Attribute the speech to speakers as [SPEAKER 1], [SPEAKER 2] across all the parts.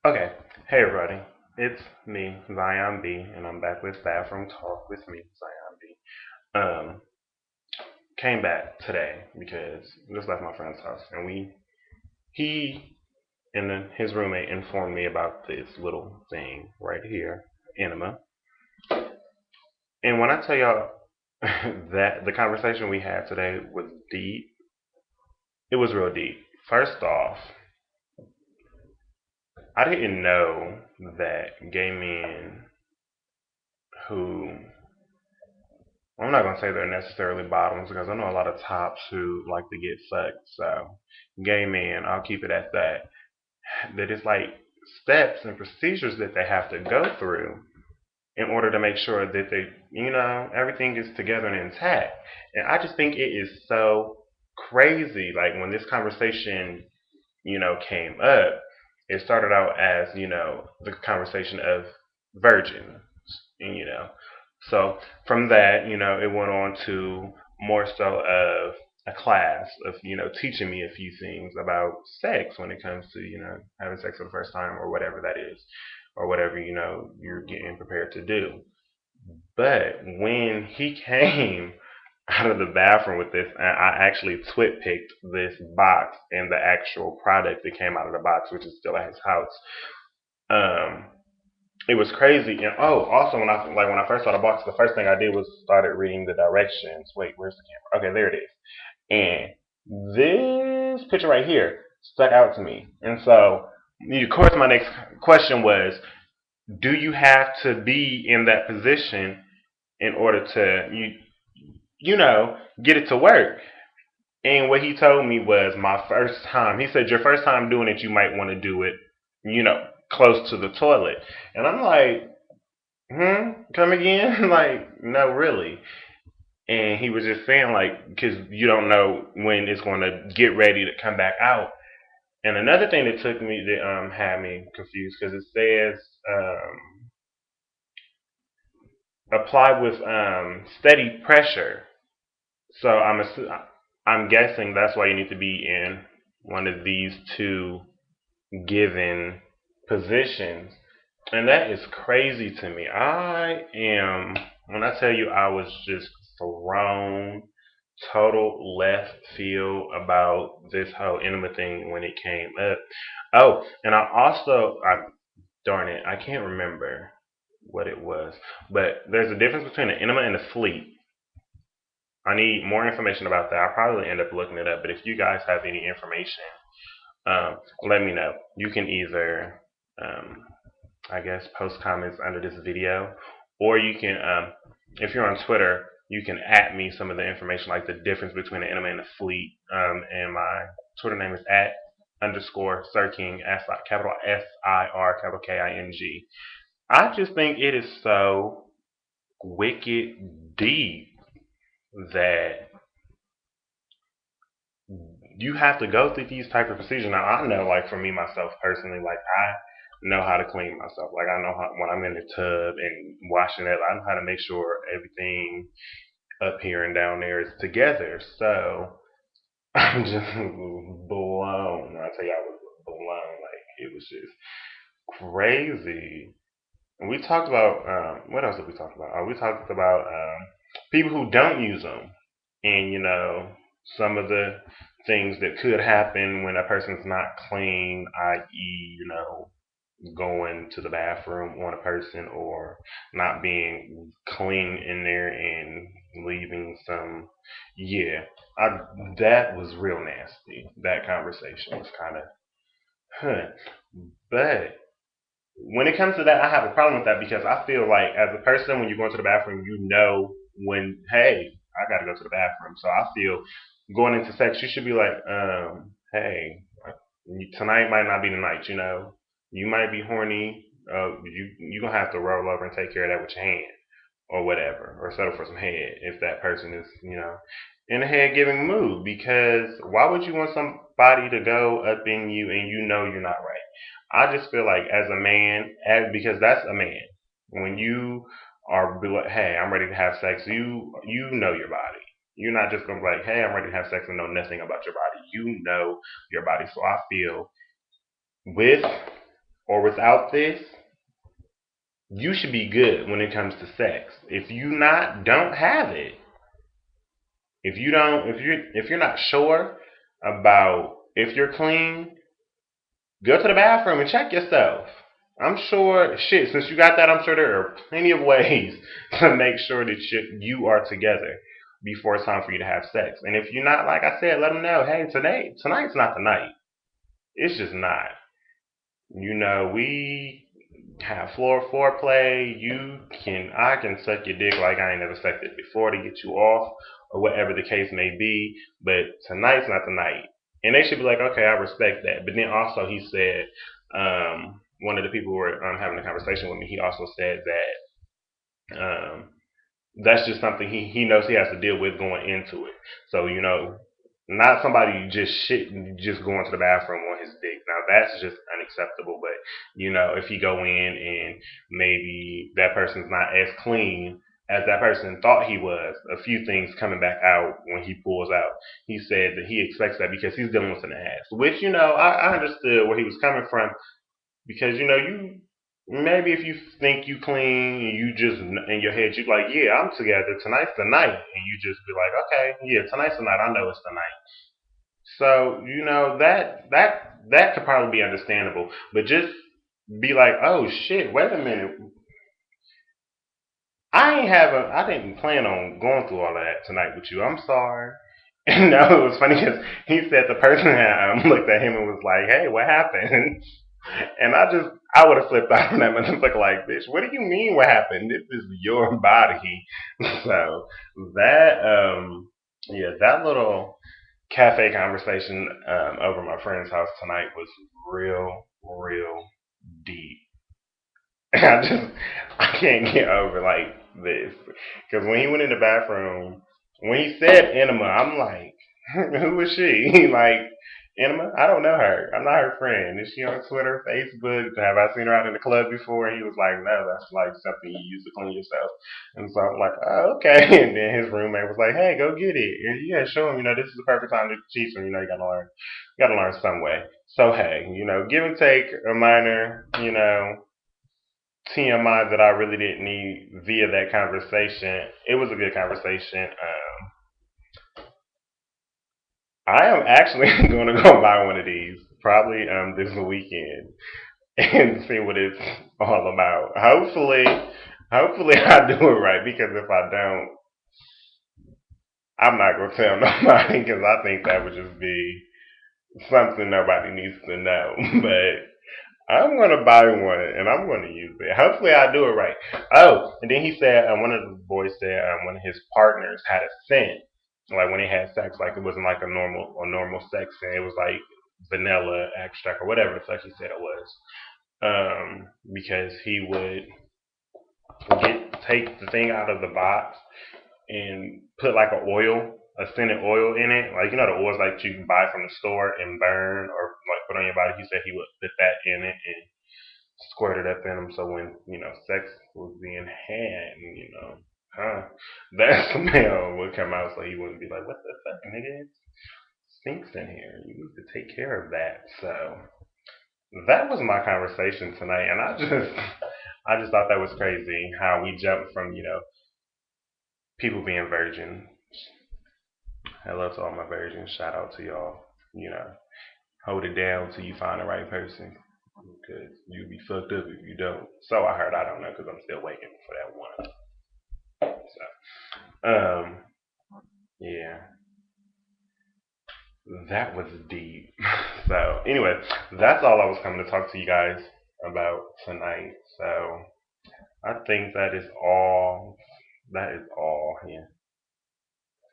[SPEAKER 1] Okay, hey everybody, it's me, Zion B, and I'm back with Bathroom Talk with me, Zion B. Came back today because just left my friend's house, and he and then his roommate informed me about this little thing right here, Enema. And when I tell y'all that the conversation we had today was deep, it was real deep. First off, I didn't know that gay men who I'm not gonna say they're necessarily bottoms because I know a lot of tops who like to get fucked. So, gay men, I'll keep it at that. That it's like steps and procedures that they have to go through in order to make sure that everything is together and intact. And I just think it is so crazy. Like when this conversation, came up, it started out as, the conversation of virgins, and. So from that, it went on to more so of a class of, teaching me a few things about sex when it comes to, having sex for the first time or whatever that is, or whatever, you're getting prepared to do. But when he came out of the bathroom with this, and I actually twit picked this box and the actual product that came out of the box, which is still at his house. Um, it was crazy. And also when I first saw the box, the first thing I did was started reading the directions. Wait, where's the camera? Okay, there it is. And this picture right here stuck out to me. And so, of course, my next question was, do you have to be in that position in order to get it to work? And what he told me was my first time. He said your first time doing it, you might want to do it, close to the toilet. And I'm like, come again? Like, no, really. And he was just saying, like, because you don't know when it's going to get ready to come back out. And another thing that had me confused because it says apply with steady pressure. So I'm guessing that's why you need to be in one of these two given positions. And that is crazy to me. When I tell you, I was just thrown total left field about this whole enema thing when it came up. Oh, and darn it, I can't remember what it was. But there's a difference between an enema and a fleet. I need more information about that. I'll probably end up looking it up. But if you guys have any information, let me know. You can either um, I guess, post comments under this video. Or you can, if you're on Twitter, you can at me some of the information, like the difference between the enema and the fleet. And my Twitter name is at underscore Sirking, capital SIR, capital KING. I just think it is so wicked deep that you have to go through these type of procedures. Now I know, like for me myself personally, like I know how to clean myself. Like I know how when I'm in the tub and washing it, I know how to make sure everything up here and down there is together. So I'm just blown. I tell you, I was blown. Like it was just crazy. And we talked about what else did we talk about? We talked about people who don't use them, and some of the things that could happen when a person's not clean, i.e., going to the bathroom on a person or not being clean in there and leaving some. Yeah, I, that was real nasty. That conversation was kind of, huh. But when it comes to that, I have a problem with that because I feel like as a person, when you go into the bathroom, when, hey, I got to go to the bathroom. So I feel going into sex, you should be like, hey, tonight might not be the night. You might be horny. You gonna have to roll over and take care of that with your hand or whatever, or settle for some head if that person is in a head giving mood. Because why would you want somebody to go up in you and you're not right? I just feel like as a man, because that's a man. When you are like, hey, I'm ready to have sex, you know your body. You're not just gonna be like, hey, I'm ready to have sex and know nothing about your body. You know your body. So I feel with or without this, you should be good when it comes to sex. If you not, don't have it. If you don't, if you're not sure about if you're clean, go to the bathroom and check yourself. I'm sure, shit, since you got that, I'm sure there are plenty of ways to make sure that you are together before it's time for you to have sex. And if you're not, like I said, let them know, hey, tonight's not the night. It's just not. We have floor foreplay. I can suck your dick like I ain't never sucked it before to get you off, or whatever the case may be. But tonight's not the night, and they should be like, okay, I respect that. But then also he said, one of the people who were having a conversation with me, he also said that that's just something he knows he has to deal with going into it. So not somebody just going to the bathroom on his dick. Now that's just unacceptable. But if he go in and maybe that person's not as clean as that person thought he was, a few things coming back out when he pulls out. He said that he expects that because he's dealing with an ass, which I understood where he was coming from because you maybe if you think you clean, you just in your head you like, yeah, I'm together. Tonight's the night, and you just be like, okay, yeah, tonight's the night. I know it's the night. So that could probably be understandable, but just be like, oh shit, wait a minute, I didn't plan on going through all of that tonight with you. I'm sorry. And no, it was funny because he said the person had looked at him and was like, hey, what happened? And I would have flipped out on that motherfucker like, bitch, what do you mean what happened? This is your body. So that, yeah, that little cafe conversation over my friend's house tonight was real, real deep. I can't get over like this because when he went in the bathroom, when he said Enema, I'm like, who is she? Like Enema? I don't know her. I'm not her friend. Is she on Twitter, Facebook? Have I seen her out in the club before? And he was like, no, that's like something you use to clean yourself. And so I'm like, oh, okay. And then his roommate was like, hey, go get it. And yeah, show him. This is the perfect time to teach him. You gotta learn some way. So hey, give and take a minor, TMI that I really didn't need via that conversation. It was a good conversation. I am actually going to go buy one of these probably this weekend and see what it's all about. Hopefully I do it right because if I don't, I'm not going to tell nobody because I think that would just be something nobody needs to know. But I'm gonna buy one and I'm gonna use it. Hopefully, I do it right. Oh, and then he said one of the boys said one of his partners had a scent, like when they had sex, like it wasn't like a normal sex scent. It was like vanilla extract or whatever the fuck he said it was. Because he would take the thing out of the box and put like a scented oil in it. Like the oils like you can buy from the store and burn or like put on your body. He said he would put that in it and squirted up in him. So when sex was being had, that smell would come out, so he wouldn't be like, "What the fuck, nigga? It stinks in here. You need to take care of that." So that was my conversation tonight, and I just thought that was crazy how we jumped from people being virgin. Hello to all my virgins. Shout out to y'all. You know, hold it down till you find the right person. Because you'll be fucked up if you don't. So I heard. I don't know because I'm still waiting for that one. So, yeah, that was deep. So anyway, that's all I was coming to talk to you guys about tonight. So I think that is all. That is all. Yeah.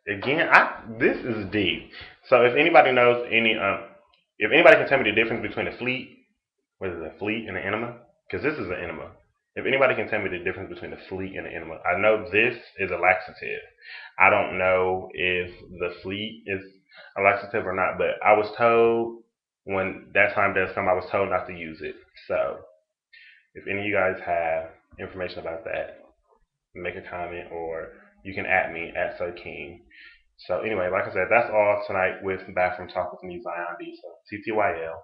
[SPEAKER 1] Again, this is deep. So if anybody knows if anybody can tell me the difference between a fleet, what is it, a fleet and an enema? Because this is an enema. If anybody can tell me the difference between a fleet and an enema, I know this is a laxative. I don't know if the fleet is a laxative or not, but I was told when that time does come, I was told not to use it. So if any of you guys have information about that, make a comment or you can at me at Sir King. So anyway, like I said, that's all tonight with Bathroom Talk with me, Zion B. So TTYL.